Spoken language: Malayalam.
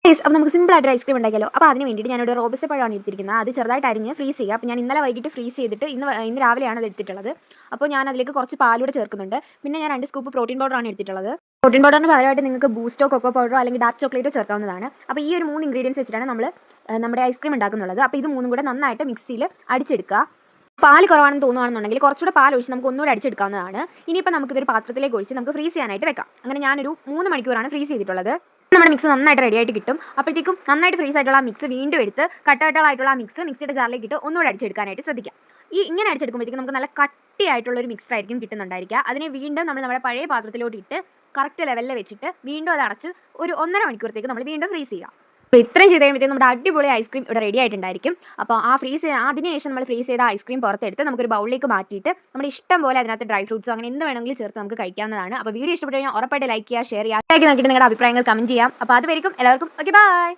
അപ്പോൾ നമുക്ക് സിമ്പിളായിട്ട് ഐസ്ക്രീം ഉണ്ടാക്കിയാലോ. അപ്പോൾ അതിന് വേണ്ടിയിട്ട് ഞാനിവിടെ റോബസ്റ്റ പഴമാണ് എടുത്തിരിക്കുന്നത്. അത് ചെറുതായിട്ട് അരിഞ്ഞ് ഫ്രീസ് ചെയ്യുക. അപ്പോൾ ഞാൻ ഇന്നലെ വൈകിട്ട് ഫ്രീസ് ചെയ്തിട്ട് ഇന്ന് രാവിലെയാണ് അത് എടുത്തിട്ടുള്ളത്. അപ്പോൾ ഞാൻ അതിലേക്ക് കുറച്ച് പാലൂടെ ചേർക്കുന്നുണ്ട്. പിന്നെ ഞാൻ 2 സ്കൂപ്പ് പ്രോട്ടീൻ പൗഡറാണ് എടുത്തിട്ടുള്ളത്. പ്രോട്ടീൻ പൗഡറിന് പകരമായിട്ട് നിങ്ങൾക്ക് ബൂസ്റ്റോ കൊക്കോ പൗഡറോ അല്ലെങ്കിൽ ഡാർക്ക് ചോക്ലേറ്റോ ചേർക്കാവുന്നതാണ്. അപ്പോൾ ഈ ഒരു 3 ഇൻഗ്രീഡിയൻസ് വെച്ചിട്ടാണ് നമ്മൾ നമ്മുടെ ഐസ്ക്രീം ഉണ്ടാക്കുന്നുള്ളത്. അപ്പോൾ ഇത് മൂന്നും കൂടെ നന്നായിട്ട് മിക്സിയിൽ അടിച്ചെടുക്കുക. പാൽ കുറവാണെന്ന് തോന്നുകയാണെന്നുണ്ടെങ്കിൽ കുറച്ചുകൂടെ പാൽ ഒഴിച്ച് നമുക്ക് ഒന്നുകൂടെ അടിച്ചെടുക്കാവുന്നതാണ്. ഇനിയിപ്പോൾ നമുക്കിതൊരു പാത്രത്തിലേക്ക് ഒഴിച്ച് നമുക്ക് ഫ്രീസ് ചെയ്യാനായിട്ട് വെക്കാം. അങ്ങനെ ഞാനൊരു 3 മണിക്കൂറാണ് ഫ്രീസ് ചെയ്തിട്ടുള്ളത്. നമ്മുടെ മിക്സ് നന്നായിട്ട് റെഡി ആയിട്ട് കിട്ടും. അപ്പോഴത്തേക്കും നന്നായിട്ട് ഫ്രീസ് ആയിട്ടുള്ള ആ മിക്സ് വീണ്ടും എടുത്ത് കട്ടകട്ടകളായിട്ടുള്ള ആ മിക്സിയുടെ ജാറിലേക്ക് ഇട്ട് ഒന്നുകൂടെ അടിച്ചെടുക്കാനായിട്ട് ശ്രദ്ധിക്കാം. ഇങ്ങനെ അടിച്ചെടുക്കുമ്പോഴത്തേക്കും നമുക്ക് നല്ല കട്ടിയായിട്ടുള്ളൊരു മിക്സ് ആയിരിക്കും കിട്ടുന്നുണ്ടായിരിക്കുക. അതിനെ വീണ്ടും നമ്മുടെ പഴയ പാത്രത്തിലോട്ട് ഇട്ട് കറക്റ്റ് ലെവലിൽ വെച്ചിട്ട് വീണ്ടും അത് അടച്ച് ഒരു 1.5 മണിക്കൂറത്തേക്ക് നമ്മൾ വീണ്ടും ഫ്രീസ് ചെയ്യുക. അപ്പോൾ ഇത്രയും ചെയ്ത് കഴിയുമ്പോഴത്തേക്കും നമ്മുടെ അടിപൊളി ഐസ്ക്രീം ഇവിടെ റെഡി ആയിട്ടുണ്ടായിരിക്കും. അപ്പോൾ അതിനുശേഷം നമ്മൾ ഫ്രീസ് ചെയ്ത ഐസ്ക്രീം പുറത്തെടുത്ത് നമുക്കൊരു ബൗളിലേക്ക് മാറ്റിയിട്ട് നമ്മുടെ ഇഷ്ടം പോലെ അതിനകത്ത് ഡ്രൈ ഫ്രൂട്ട്സോ അങ്ങനെ എന്ത് വേണമെങ്കിലും ചേർത്ത് നമുക്ക് കഴിക്കാവുന്നതാണ്. അപ്പോൾ വീഡിയോ ഇഷ്ടപ്പെട്ട് കഴിഞ്ഞാൽ ഉറപ്പായിട്ട് ലൈക്ക് ചെയ്യുക, ഷെയർ ചെയ്യുക, നോക്കിയിട്ട് നിങ്ങളുടെ അഭിപ്രായങ്ങൾ കമൻറ്റ് ചെയ്യാം. അപ്പോൾ അതുവരെയും എല്ലാവർക്കും ഓക്കെ ബൈ.